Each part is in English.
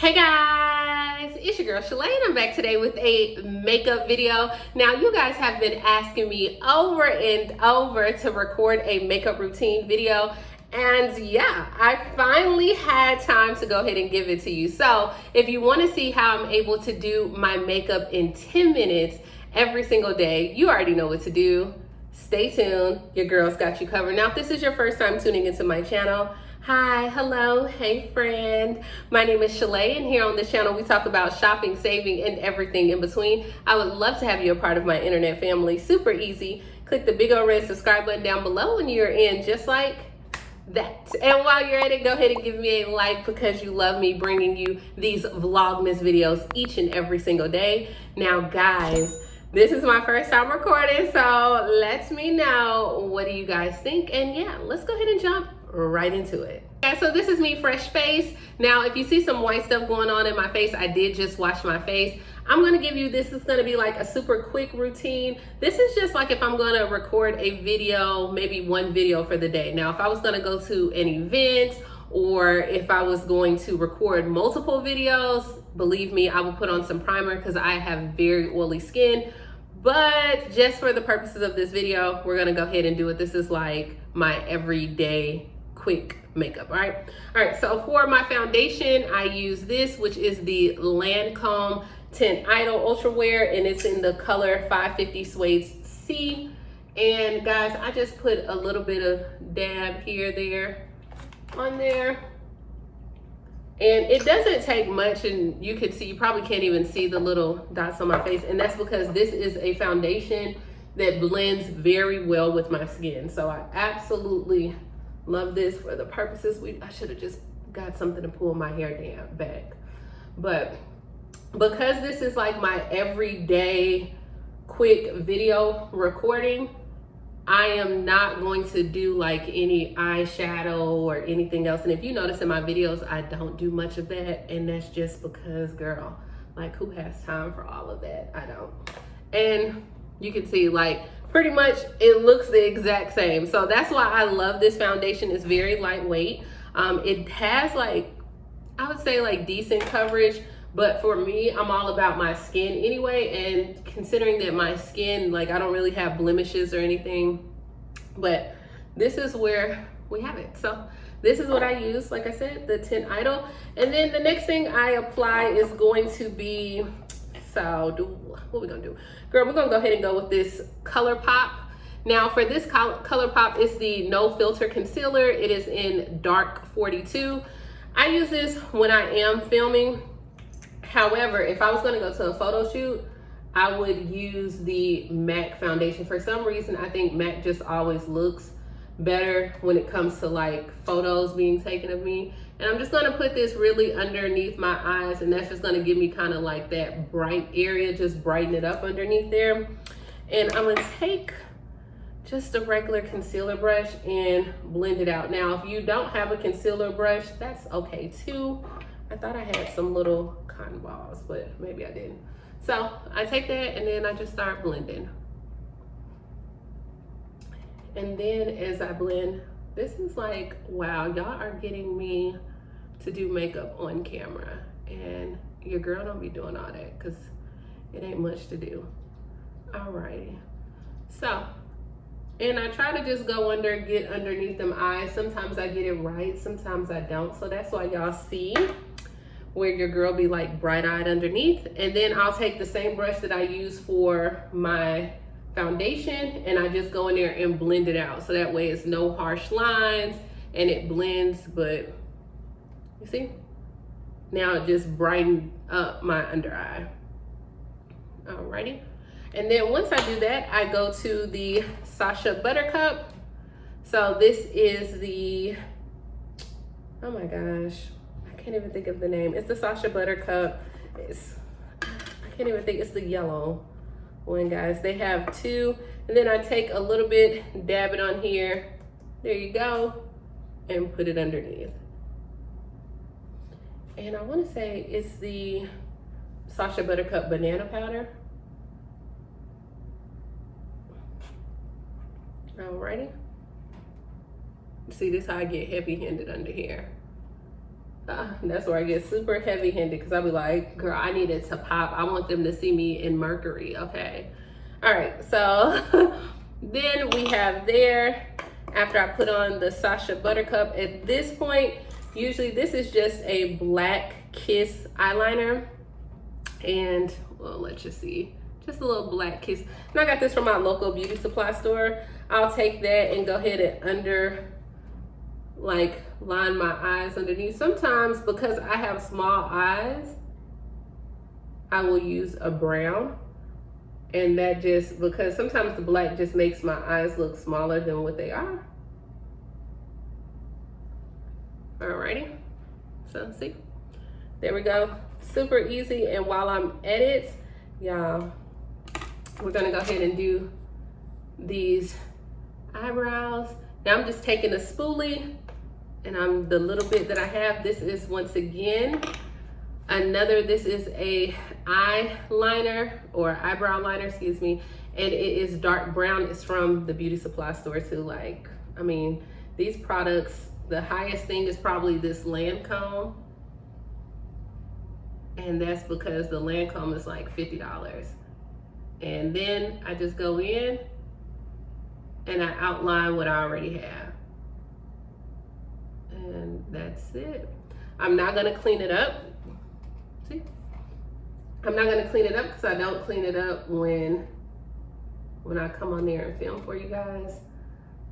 Hey guys, it's your girl Shalae and I'm back today with a makeup video. Now you guys have been asking me over and over to record a makeup routine video, and yeah, I finally had time to go ahead and give it to you. So if you want to see how I'm able to do my makeup in 10 minutes every single day, you already know what to do. Stay tuned, your girl's got you covered. Now if this is your first time tuning into my channel, hi, hello, hey friend. My name is Shalae, and here on this channel we talk about shopping, saving, and everything in between. I would love to have you a part of my internet family. Super easy. Click the big old red subscribe button down below and you're in, just like that. And while you're at it, go ahead and give me a like because you love me bringing you these Vlogmas videos each and every single day. Now guys, this is my first time recording, so let me know, what do you guys think? And yeah, let's go ahead and jump right into it. Okay, so this is me, fresh face. Now if you see some white stuff going on in my face, I did just wash my face. I'm gonna give you, this is gonna be like a super quick routine. This is just like if I'm gonna record a video, maybe one video for the day. Now if I was gonna go to an event, or if I was going to record multiple videos, believe me, I will put on some primer because I have very oily skin. But just for the purposes of this video, we're gonna go ahead and do it. This is like my everyday quick makeup. All right, so for my foundation, I use this, which is the Lancome Tint Idol Ultra Wear, and it's in the color 550 Suede C. And guys, I just put a little bit of dab here, there, on there. And it doesn't take much, and you can see, you probably can't even see the little dots on my face, and that's because this is a foundation that blends very well with my skin. So I absolutely love this for the purposes. I should have just got something to pull my hair down back. But because this is like my everyday quick video recording, I am not going to do like any eyeshadow or anything else. And if you notice in my videos, I don't do much of that. And that's just because, girl, like who has time for all of that? I don't. And you can see like pretty much it looks the exact same. So that's why I love this foundation. It's very lightweight. It has like, I would say like decent coverage. But for me, I'm all about my skin anyway, and considering that my skin, like I don't really have blemishes or anything, but this is where we have it. So this is what I use, like I said, the Tint Idol. And then the next thing I apply is going to be, what are we gonna do? Girl, we're gonna go ahead and go with this Color Pop. Now for this Color Pop, it's the No Filter Concealer. It is in Dark 42. I use this when I am filming. However, if I was gonna go to a photo shoot, I would use the MAC foundation. For some reason, I think MAC just always looks better when it comes to like photos being taken of me. And I'm just gonna put this really underneath my eyes, and that's just gonna give me kind of like that bright area, just brighten it up underneath there. And I'm gonna take just a regular concealer brush and blend it out. Now, if you don't have a concealer brush, that's okay too. I thought I had some little cotton balls, but maybe I didn't. So I take that and then I just start blending. And then as I blend, this is like, wow, y'all are getting me to do makeup on camera. And your girl don't be doing all that because it ain't much to do. Alrighty. So, and I try to just go under, get underneath them eyes. Sometimes I get it right, sometimes I don't. So that's why y'all see where your girl be like bright-eyed underneath. And then I'll take the same brush that I use for my foundation and I just go in there and blend it out. So that way it's no harsh lines and it blends, but you see? Now it just brightened up my under eye. Alrighty. And then once I do that, I go to the Sacha Buttercup. So this is the, oh my gosh, I can't even think of the name. It's the Sacha Buttercup. I can't even think, it's the yellow one, guys. They have two. And then I take a little bit, dab it on here. There you go. And put it underneath. And I want to say it's the Sacha Buttercup Banana Powder. Alrighty. See, this is how I get heavy-handed under here. That's where I get super heavy handed because I'll be like, girl, I need it to pop. I want them to see me in Mercury, okay? All right, so then we have there, after I put on the Sasha Buttercup, at this point, usually this is just a black kiss eyeliner. And well, let's just see, just a little black kiss. And I got this from my local beauty supply store. I'll take that and go ahead and line my eyes underneath. Sometimes because I have small eyes, I will use a brown. And that just, because sometimes the black just makes my eyes look smaller than what they are. Alrighty, so see, there we go. Super easy. And while I'm at it, y'all, we're gonna go ahead and do these eyebrows. Now I'm just taking a spoolie, and the little bit that I have, this is once again this is a eyeliner or eyebrow liner, excuse me, and it is dark brown. It's from the beauty supply store too. Like, I mean, these products, the highest thing is probably this Lancome, and that's because the Lancome is like $50. And then I just go in and I outline what I already have. And that's it. I'm not gonna clean it up. See? I'm not gonna clean it up because I don't clean it up when I come on there and film for you guys.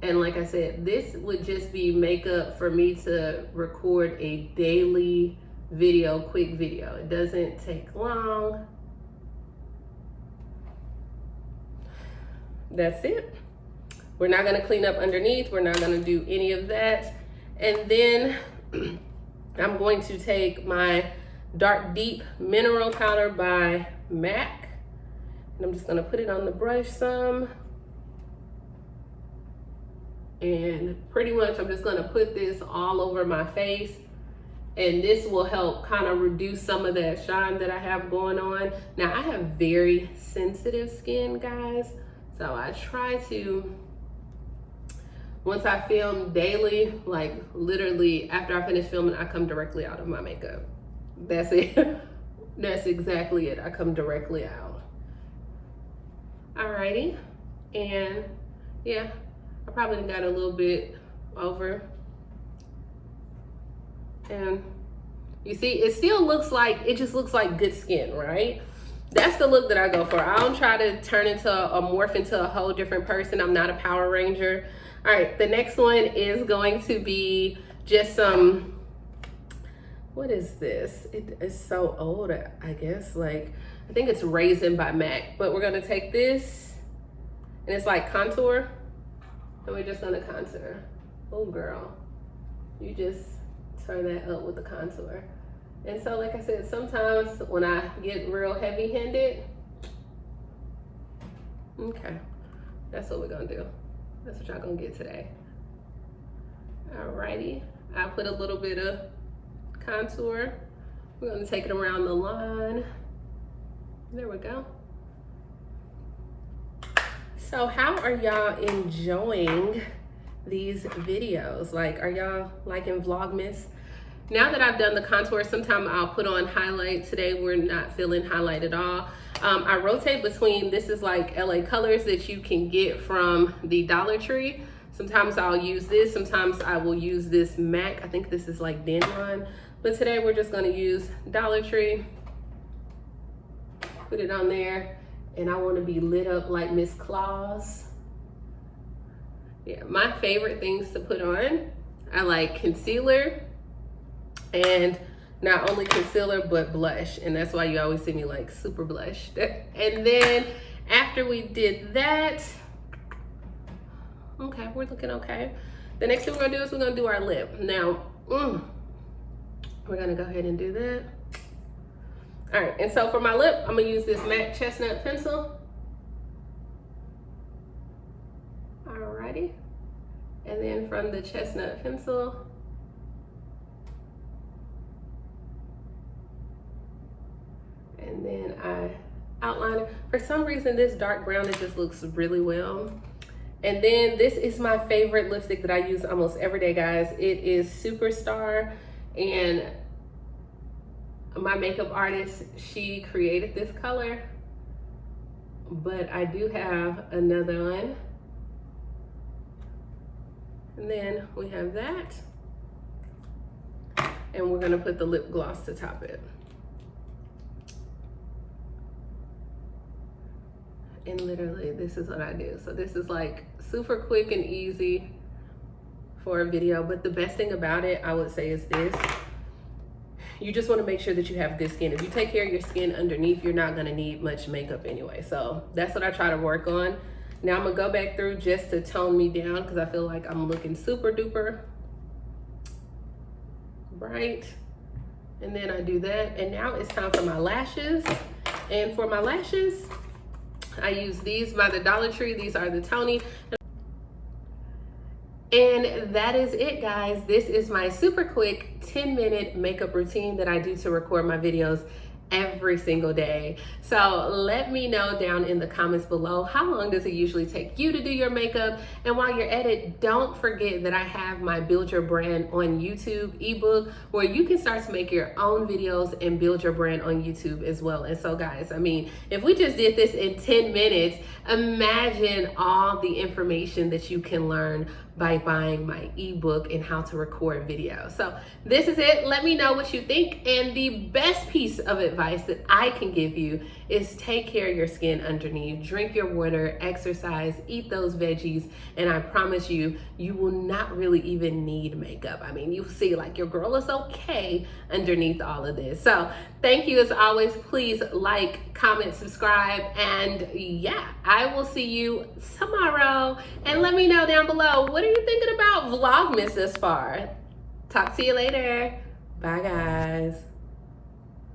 And like I said, this would just be makeup for me to record a daily video, quick video. It doesn't take long. That's it. We're not gonna clean up underneath. We're not gonna do any of that. And then I'm going to take my Dark Deep Mineral Powder by MAC. And I'm just gonna put it on the brush some. And pretty much I'm just gonna put this all over my face. And this will help kind of reduce some of that shine that I have going on. Now I have very sensitive skin, guys. So I try to, once I film daily, like literally after I finish filming, I come directly out of my makeup. That's it. That's exactly it. I come directly out. Alrighty. And yeah, I probably got a little bit over. And you see, it still looks like, it just looks like good skin, right? That's the look that I go for. I don't try to morph into a whole different person. I'm not a Power Ranger. All right, the next one is going to be just some, what is this? It is so old, I guess. Like, I think it's Raisin by MAC. But we're gonna take this, and it's like contour. And we're just gonna contour. Oh girl, you just turn that up with the contour. And so, like I said, sometimes when I get real heavy-handed, okay, that's what we're gonna do. That's what y'all gonna get today. Alrighty, I put a little bit of contour. We're gonna take it around the line. There we go. So how are y'all enjoying these videos? Like, are y'all liking Vlogmas? Now that I've done the contour, sometimes I'll put on highlight. Today we're not feeling highlight at all. I rotate between, this is like LA Colors that you can get from the Dollar Tree. Sometimes I'll use this, sometimes I will use this MAC. I think this is like Dandelion. But today we're just gonna use Dollar Tree. Put it on there, and I wanna be lit up like Miss Claus. Yeah, my favorite things to put on, I like concealer, and not only concealer, but blush. And that's why you always see me like super blushed. And then after we did that, okay, we're looking okay. The next thing we're gonna do is we're gonna do our lip. Now, we're gonna go ahead and do that. All right, and so for my lip, I'm gonna use this MAC Chestnut pencil. Alrighty. And then from the Chestnut pencil, and then I outline it. For some reason, this dark brown, it just looks really well. And then this is my favorite lipstick that I use almost every day, guys. It is Superstar, and my makeup artist, she created this color, but I do have another one. And then we have that. And we're gonna put the lip gloss to top it. And literally, this is what I do. So this is like super quick and easy for a video, but the best thing about it, I would say, is this. You just wanna make sure that you have good skin. If you take care of your skin underneath, you're not gonna need much makeup anyway. So that's what I try to work on. Now I'm gonna go back through just to tone me down because I feel like I'm looking super duper bright. And then I do that. And now it's time for my lashes. And for my lashes, I use these by the Dollar Tree. These are the Tony. And that is it, guys. This is my super quick 10-minute makeup routine that I do to record my videos every single day. So let me know down in the comments below, how long does it usually take you to do your makeup? And while you're at it, don't forget that I have my Build Your Brand on YouTube ebook, where you can start to make your own videos and build your brand on YouTube as well. And so guys, I mean, if we just did this in 10 minutes, imagine all the information that you can learn by buying my ebook and how to record video. So this is it. Let me know what you think. And the best piece of advice that I can give you is take care of your skin underneath. Drink your water, exercise, eat those veggies, and I promise you, you will not really even need makeup. I mean, you'll see like your girl is okay underneath all of this. So thank you as always. Please like, comment, subscribe, and yeah, I will see you tomorrow. And let me know down below, what are you thinking about Vlogmas this far? Talk to you later. Bye, guys.